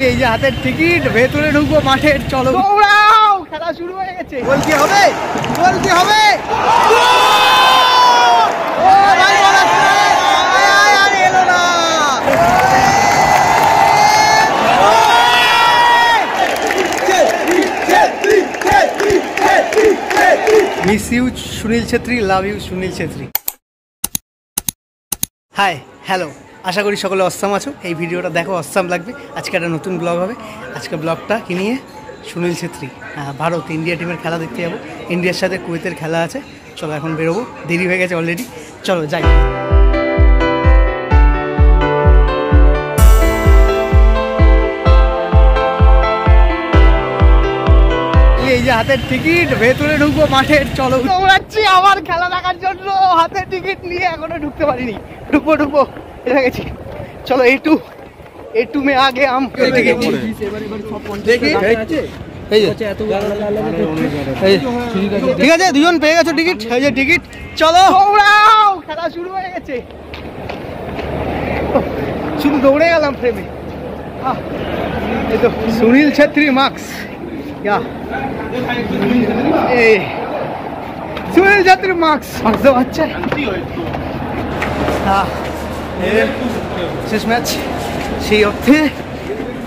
এই যে হাতের টিকিট, ভেতরে ঢুকবো মাঠের, চলো দৌড়াও, খেলা শুরু হয়ে গেছে। গোল কি হবে? গোল কি হবে? ও ভাই বল আসছে, আর এলো না। Miss you Sunil Chhetri, love you Sunil Chhetri. Hi, hello, আশা করি সকলে অসাম আছো। এই ভিডিওটা দেখো, অসাম লাগবে। আজকে একটা নতুন ব্লগ হবে। আজকে ব্লগটা কি নিয়ে? সুনীল ছেত্রী, ভারত ইন্ডিয়া টিমের খেলা দেখতে যাবো। ইন্ডিয়ার সাথে কুয়েতের খেলা আছে। চলো এখন বেরোবো, দেরি হয়ে গেছে অলরেডি। চলো যাই। এই যে হাতের টিকিট, ভেতরে ঢুকবো মাঠের, চলো দৌড়াচ্ছি আমার খেলা দেখার জন্য। হাতের টিকিট নিয়ে এখনো ঢুকতে পারিনি। ঢুকবো এসে গেছি। চলো A2 में आगे हम ঠিক আছে, দুজন পেয়ে গেছো টিকিট। এই যে টিকিট, চলো দৌড়াও, খেলা শুরু হয়ে গেছে। শুধু দৌড়ে গেলাম ফ্রেমে। এই তো সুনীল ছেত্রী মার্কস, সুনীল ছেত্রী মার্কস তো বাচ্চা। শেষ ম্যাচ, সেই অর্থে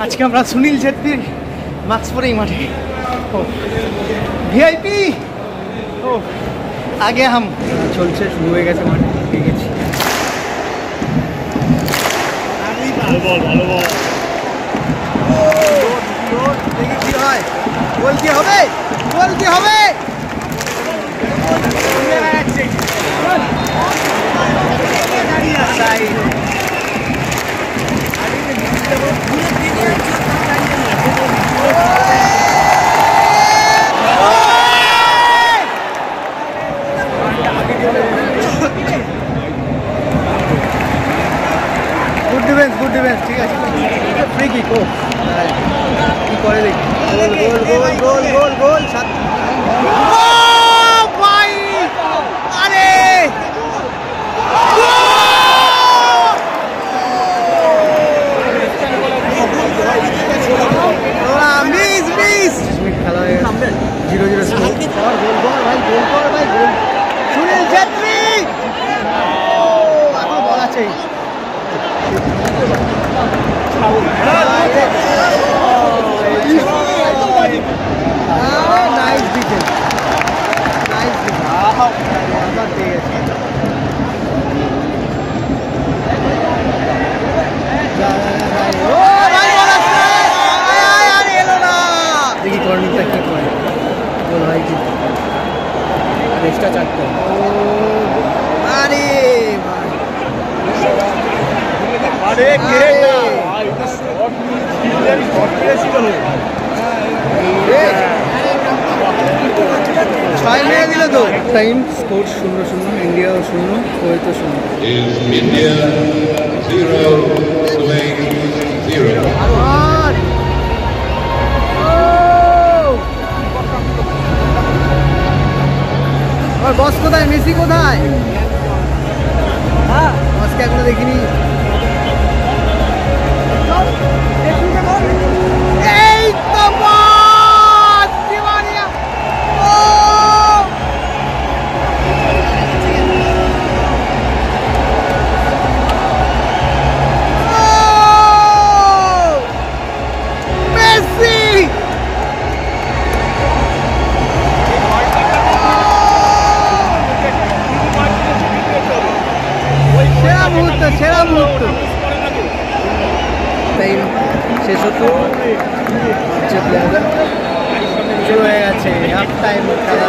আজকে আমরা সুনীল ছেত্রী মার্কস পরেই মাঠে। ভিআইপি ও আগে হাম চলছে, শুরু হয়ে গেছে মাঠে, পেয়ে গেছি। দেখি কি হয়। গোল কি হবে? গোল কি হবে? গুড ডিফেন্স, ঠিক আছে। ফ্রি কিক, ও কি করে দেখি। গোল ভাই, আরে মিস খেলা হয়ে গেছে। 0-0 গোল ভাই, গোল সুনীল ছেত্রী। এখন বল আছে। Nice defence, nice defence. আবার পেয়ে গেছে। দেখি কর্নারটা কি করে। গোল ভাই কি এক্সট্রা চারটে। আরে ছয় মেরে দিল তো। Time score 0-0, India 0, Kuwait 0। India 0, Kuwait 0. বস কোথায়? মেসি কোথায়? বসকে এখনো দেখিনি। এই তো বস দিওয়ানিয়া। ও মেসি, সেরা মুহূর্ত। টাইম শেষ হতো, শুরু হয়ে গেছে হাফ টাইম খেলা।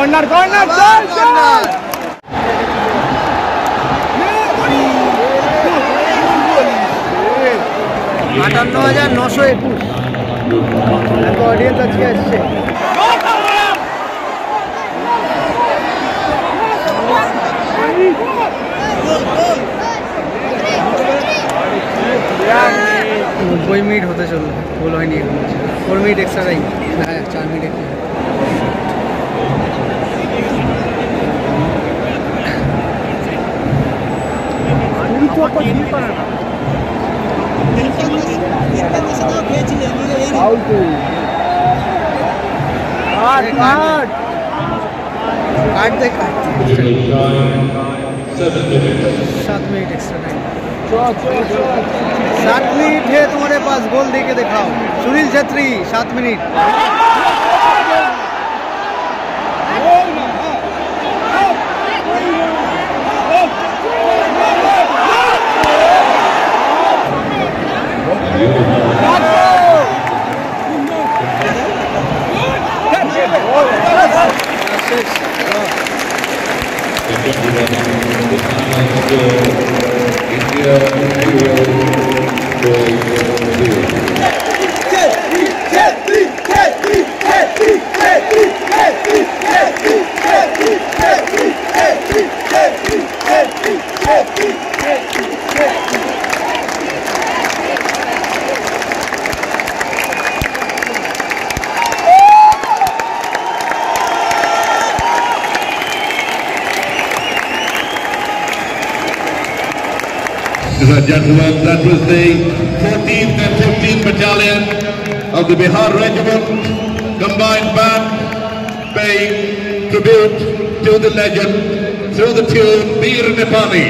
কর্নার কর্নার 58,921 এত অডিয়েন্স আজকে আসছে। নব্বই মিনিট হতে চললো, গোল হয়নি এখন, 4 মিনিট এক্সট্রা টাইম। হ্যাঁ 4 মিনিট এক্সট্রা। काट दे काट 7 मिनट एक्स्ट्रा टाइम। 7 मिनट है तुम्हारे पास, गोल दे के दिखाओ। Sunil Chhetri 7 minute. India 0. Ladies and gentlemen, that was the 14th and 15th Battalion of the Bihar Regiment Combined Band paying tribute to the legend through the tune Veer Nepali.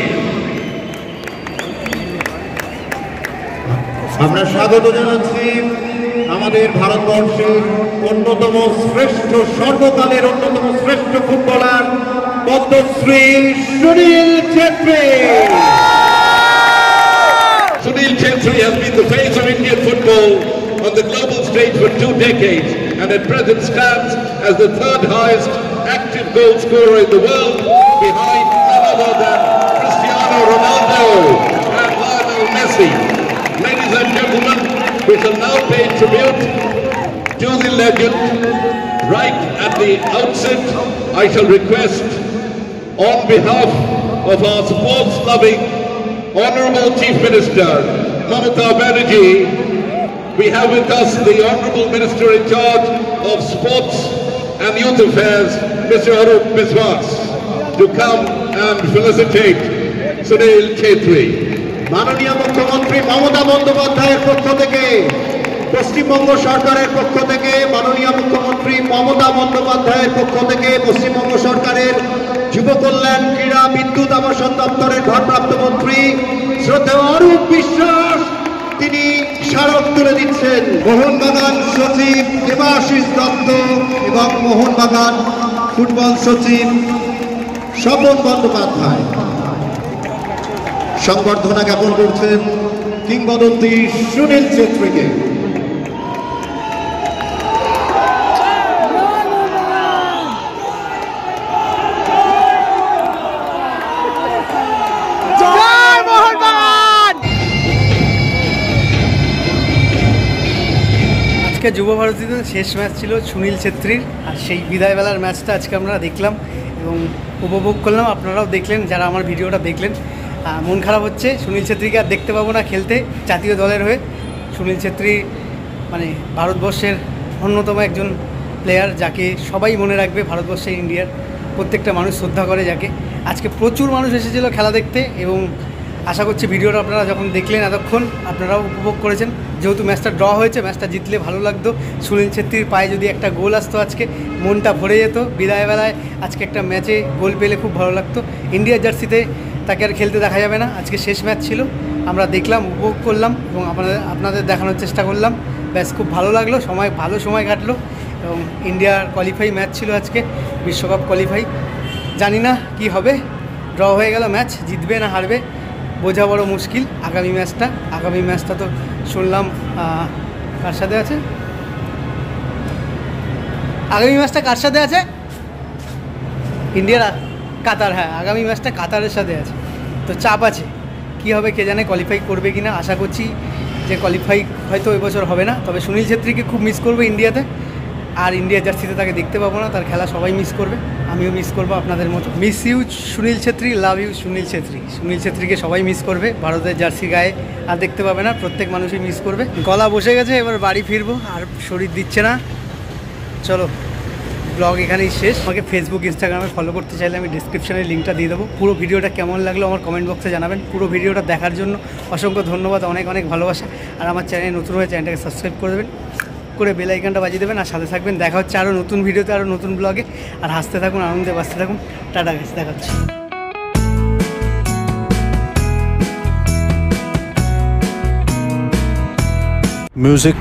আমরা স্বাগত জানাচ্ছি আমাদের ভারতবর্ষের অন্যতম শ্রেষ্ঠ, সর্বকালের অন্যতম শ্রেষ্ঠ footballer Padmashri Sunil Chhetri. Sunil Chhetri has been the face of Indian football on the global stage for 2 decades and at present stands as the 3rd highest active goal scorer in the world, behind none other than Cristiano Ronaldo and Lionel Messi. Ladies and gentlemen, we shall now pay tribute to the legend. Right at the outset, I shall request, on behalf of our sports-loving Honourable Chief Minister Mamata Banerjee, we have with us the Honourable Minister in charge of Sports and Youth Affairs, Mr. Arup Biswas, to come and felicitate Sunil Chhetri. মাননীয় মুখ্যমন্ত্রী মমতা বন্দ্যোপাধ্যায়ের পক্ষ থেকে, পশ্চিমবঙ্গ সরকারের পক্ষ থেকে, মাননীয় মুখ্যমন্ত্রী মমতা বন্দ্যোপাধ্যায়ের পক্ষ থেকে, পশ্চিমবঙ্গ সরকারের যুব কল্যাণ, ক্রীড়া, বিদ্যুৎ আবাসন দপ্তরের ভারপ্রাপ্ত মন্ত্রী শ্রদ্ধেয় অরূপ বিশ্বাস তিনি স্মারক তুলে দিচ্ছেন। মোহনবাগান সচিব দেবাশিস দত্ত এবং মোহনবাগান ফুটবল সচিব স্বপন বন্দ্যোপাধ্যায় সংবর্ধনা জ্ঞাপন করছেন কিংবদন্তি সুনীল ছেত্রীকে। আজকে যুব ভারতীতে শেষ ম্যাচ ছিল সুনীল ছেত্রীর, আর সেই বিদায়বেলার ম্যাচটা আজকে আমরা দেখলাম এবং উপভোগ করলাম। আপনারাও দেখলেন যারা আমার ভিডিওটা দেখলেন। মন খারাপ হচ্ছে, সুনীল ছেত্রীকে আর দেখতে পাবো না খেলতে জাতীয় দলের হয়ে। সুনীল ছেত্রী মানে ভারতবর্ষের অন্যতম একজন প্লেয়ার, যাকে সবাই মনে রাখবে। ভারতবর্ষের, ইন্ডিয়ার প্রত্যেকটা মানুষ শ্রদ্ধা করে যাকে। আজকে প্রচুর মানুষ এসেছিলো খেলা দেখতে এবং আশা করছি ভিডিওটা আপনারা যখন দেখলেন এতক্ষণ আপনারাও উপভোগ করেছেন। যেহেতু ম্যাচটা ড্র হয়েছে, ম্যাচটা জিতলে ভালো লাগতো। সুনীল ছেত্রীর পায়ে যদি একটা গোল আসতো আজকে, মনটা ভরে যেত। বিদায়বেলায় আজকে একটা ম্যাচে গোল পেলে খুব ভালো লাগতো। ইন্ডিয়ার জার্সিতে তাকে আর খেলতে দেখা যাবে না। আজকে শেষ ম্যাচ ছিল, আমরা দেখলাম, উপভোগ করলাম এবং আপনাদের দেখানোর চেষ্টা করলাম। ব্যাস, খুব ভালো লাগলো, ভালো সময় কাটলো। এবং ইন্ডিয়ার কোয়ালিফাই ম্যাচ ছিল আজকে, বিশ্বকাপ কোয়ালিফাই। জানি না কি হবে, ড্র হয়ে গেল ম্যাচ, জিতবে না হারবে বোঝা বড় মুশকিল। আগামী ম্যাচটা তো শুনলাম কার সাথে আছে, ইন্ডিয়ার কাতার, হ্যাঁ আগামী ম্যাচটা কাতারের সাথে আছে, তো চাপ আছে কী হবে কে জানে, কোয়ালিফাই করবে কি না। আশা করছি যে কোয়ালিফাই হয়তো এবছর হবে না, তবে সুনীল ছেত্রীকে খুব মিস করবে ইন্ডিয়াতে, আর ইন্ডিয়ার জার্সিতে তাকে দেখতে পাবো না, তার খেলা সবাই মিস করবে, আমিও মিস করবো আপনাদের মতো। Miss you Sunil Chhetri, love you Sunil Chhetri. Sunil ছেত্রীকে সবাই মিস করবে, ভারতের জার্সি গায়ে আর দেখতে পাবে না, প্রত্যেক মানুষই মিস করবে। গলা বসে গেছে, এবার বাড়ি ফিরবো, আর শরীর দিচ্ছে না। চলো ব্লগ এখানেই শেষ। আমাকে ফেসবুক ইনস্টাগ্রামে ফলো করতে চাইলে আমি ডিসক্রিপশানে লিঙ্কটা দিয়ে দেবো। পুরো ভিডিওটা কেমন লাগলো আমার কমেন্ট বক্সে জানাবেন। পুরো ভিডিওটা দেখার জন্য অসংখ্য ধন্যবাদ, অনেক অনেক ভালোবাসা। আর আমার চ্যানেল নতুন হয়ে চ্যানেলটাকে সাবস্ক্রাইব করে দেবেন, করে বেল আইকনটা বাজিয়ে দেবেন, আর সাথে থাকবেন। দেখা হচ্ছে আরও নতুন ভিডিওতে, আরও নতুন ব্লগে। আর হাসতে থাকুন, আনন্দে বাঁচতে থাকুন। টাটা গাইস, দেখা হচ্ছে। Music